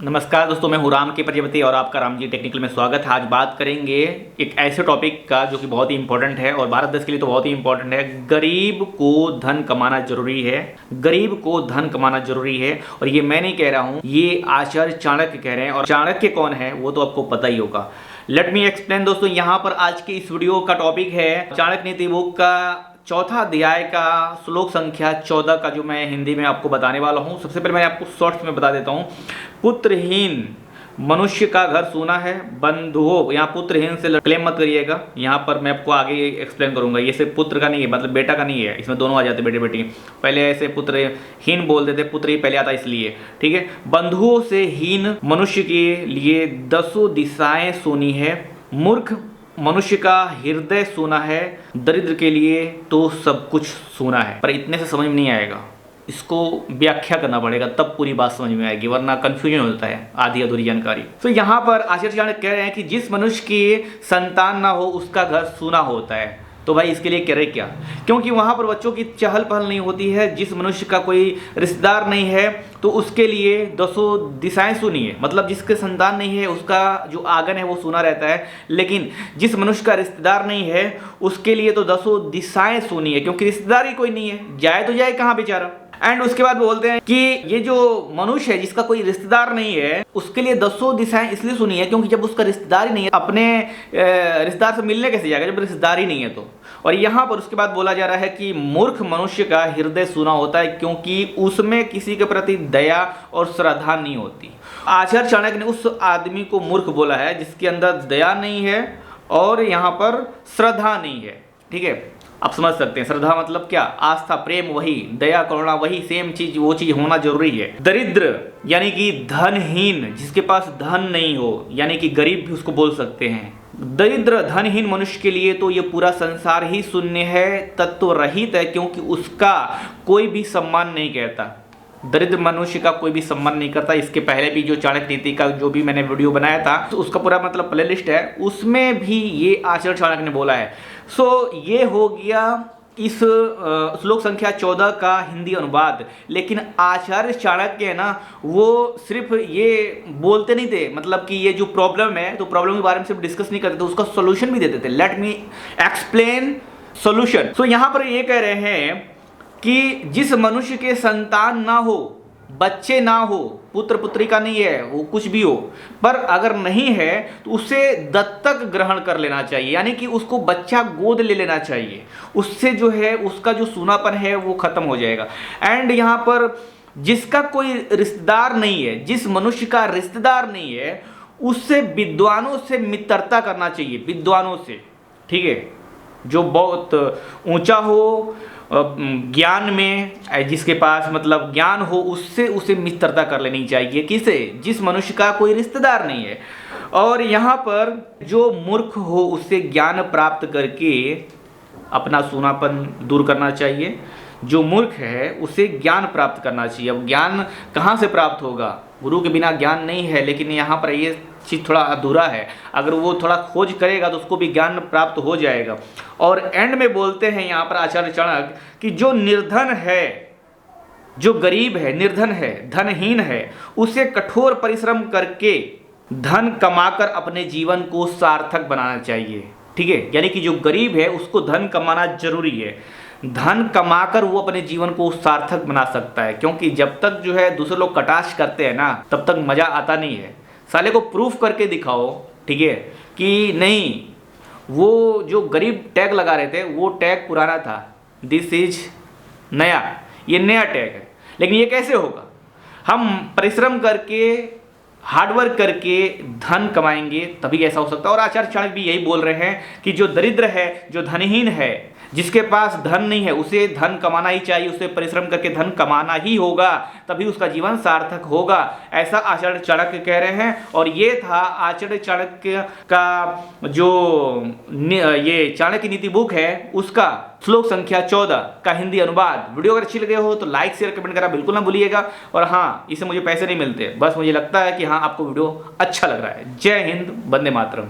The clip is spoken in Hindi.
नमस्कार दोस्तों, मैं हूं राम के प्रजापति और आपका राम जी टेक्निकल में स्वागत है। आज बात करेंगे एक ऐसे टॉपिक का जो कि बहुत ही इंपॉर्टेंट है और भारत देश के लिए तो बहुत ही इंपॉर्टेंट है। गरीब को धन कमाना जरूरी है, गरीब को धन कमाना जरूरी है। और ये मैं नहीं कह रहा हूं, ये आचार्य चाणक्य कह रहे हैं। और चाणक्य कौन है वो तो आपको पता ही होगा। लेट मी एक्सप्लेन दोस्तों। यहाँ पर आज की इस वीडियो का टॉपिक है चाणक्य नीति बुक का चौथा अध्याय का श्लोक संख्या 14 का, जो मैं हिंदी में आपको बताने वाला हूं। सबसे पहले मैं आपको शॉर्ट्स में बता देता हूं। पुत्रहीन मनुष्य का घर सूना है, बंधुओं, यहाँ पुत्रहीन से क्लेम मत करिएगा। यहाँ पर मैं आपको आगे एक्सप्लेन करूंगा। ये सिर्फ पुत्र का नहीं है, मतलब बेटा का नहीं है, इसमें दोनों आ जाते बेटे बेटी। पहले ऐसे पुत्रहीन बोल देते, पुत्र ही पहले आता इसलिए, ठीक है। बंधुओं से हीन मनुष्य के लिए 10 दिशाएं सूनी है, मूर्ख मनुष्य का हृदय सूना है, दरिद्र के लिए तो सब कुछ सूना है। पर इतने से समझ में नहीं आएगा, इसको व्याख्या करना पड़ेगा, तब पूरी बात समझ में आएगी, वरना कंफ्यूजन होता है आधी अधूरी जानकारी। तो यहाँ पर आचार्य चाणक्य कह रहे हैं कि जिस मनुष्य की संतान ना हो उसका घर सूना होता है। तो भाई इसके लिए कह रहे क्या? क्योंकि वहां पर बच्चों की चहल पहल नहीं होती है। जिस मनुष्य का कोई रिश्तेदार नहीं है तो उसके लिए 10 दिशाएं सूनी है, मतलब जिसके संतान नहीं है उसका जो आंगन है वो सूना रहता है। लेकिन जिस मनुष्य का रिश्तेदार नहीं है उसके लिए तो 10 दिशाएं सूनी है, क्योंकि रिश्तेदार ही कोई नहीं है, जाए तो जाए कहाँ बेचारा। एंड उसके बाद बोलते हैं कि ये जो मनुष्य है जिसका कोई रिश्तेदार नहीं है उसके लिए 10 दिशाएं इसलिए सुनी है क्योंकि जब उसका रिश्तेदार ही नहीं है, अपने रिश्तेदार से मिलने कैसे जाएगा जब रिश्तेदार ही नहीं है तो। और यहाँ पर उसके बाद बोला जा रहा है कि मूर्ख मनुष्य का हृदय सूना होता है क्योंकि उसमें किसी के प्रति दया और श्रद्धा नहीं होती। आचार्य चाणक्य ने उस आदमी को मूर्ख बोला है जिसके अंदर दया नहीं है और यहाँ पर श्रद्धा नहीं है, ठीक है। आप समझ सकते हैं श्रद्धा मतलब क्या? आस्था, प्रेम वही, दया करुणा वही, सेम चीज, वो चीज होना जरूरी है। दरिद्र यानी कि धनहीन, जिसके पास धन नहीं हो, यानी कि गरीब भी उसको बोल सकते हैं। दरिद्र धनहीन मनुष्य के लिए तो ये पूरा संसार ही शून्य है, तत्व रहित है, क्योंकि उसका कोई भी सम्मान नहीं करता। दरिद्र मनुष्य का कोई भी सम्मान नहीं करता। इसके पहले भी जो चाणक्य नीति का जो भी मैंने वीडियो बनाया था तो उसका पूरा मतलब प्लेलिस्ट है, उसमें भी ये आचार्य चाणक्य ने बोला है। सो ये हो गया इस श्लोक संख्या 14 का हिंदी अनुवाद। लेकिन आचार्य चाणक्य है ना, वो सिर्फ ये बोलते नहीं थे, मतलब कि ये जो प्रॉब्लम है तो प्रॉब्लम के बारे में सिर्फ डिस्कस नहीं करते थे, उसका सोल्यूशन भी देते थे। Let me explain solution. So यहाँ पर ये कह रहे हैं कि जिस मनुष्य के संतान ना हो, बच्चे ना हो, पुत्र पुत्रिका नहीं है, वो कुछ भी हो, पर अगर नहीं है तो उसे दत्तक ग्रहण कर लेना चाहिए, यानी कि उसको बच्चा गोद ले लेना चाहिए। उससे जो है उसका जो सूनापन है वो खत्म हो जाएगा। एंड यहाँ पर जिसका कोई रिश्तेदार नहीं है, जिस मनुष्य का रिश्तेदार नहीं है, उससे विद्वानों से मित्रता करना चाहिए, विद्वानों से, ठीक है। जो बहुत ऊंचा हो ज्ञान में, जिसके पास मतलब ज्ञान हो, उससे उसे मित्रता कर लेनी चाहिए। किसे? जिस मनुष्य का कोई रिश्तेदार नहीं है। और यहाँ पर जो मूर्ख हो उससे ज्ञान प्राप्त करके अपना सूनापन दूर करना चाहिए। जो मूर्ख है उसे ज्ञान प्राप्त करना चाहिए। अब ज्ञान कहाँ से प्राप्त होगा? गुरु के बिना ज्ञान नहीं है, लेकिन यहाँ पर ये चीज़ थोड़ा अधूरा है। अगर वो थोड़ा खोज करेगा तो उसको भी ज्ञान प्राप्त हो जाएगा। और एंड में बोलते हैं यहाँ पर आचार्य चाणक्य कि जो निर्धन है, जो गरीब है, निर्धन है, धनहीन है, उसे कठोर परिश्रम करके धन कमाकर अपने जीवन को सार्थक बनाना चाहिए, ठीक है। यानी कि जो गरीब है उसको धन कमाना जरूरी है। धन कमाकर वो अपने जीवन को सार्थक बना सकता है, क्योंकि जब तक जो है दूसरे लोग कटाक्ष करते हैं ना, तब तक मजा आता नहीं है। साले को प्रूफ करके दिखाओ, ठीक है, कि नहीं वो जो गरीब टैग लगा रहे थे वो टैग पुराना था, दिस इज नया, ये नया टैग है। लेकिन ये कैसे होगा? हम परिश्रम करके, हार्डवर्क करके धन कमाएंगे तभी ऐसा हो सकता है। और आचार्य चाणक्य भी यही बोल रहे हैं कि जो दरिद्र है, जो धनहीन है, जिसके पास धन नहीं है, उसे धन कमाना ही चाहिए, उसे परिश्रम करके धन कमाना ही होगा, तभी उसका जीवन सार्थक होगा, ऐसा आचार्य चाणक्य कह रहे हैं। और ये था आचार्य चाणक्य का जो ये चाणक्य नीति बुक है उसका श्लोक संख्या 14 का हिंदी अनुवाद। वीडियो अगर अच्छी लगे हो तो लाइक शेयर कमेंट करना बिल्कुल ना भूलिएगा। और हाँ, इससे मुझे पैसे नहीं मिलते, बस मुझे लगता है कि हाँ आपको वीडियो अच्छा लग रहा है। जय हिंद, वंदे मातरम।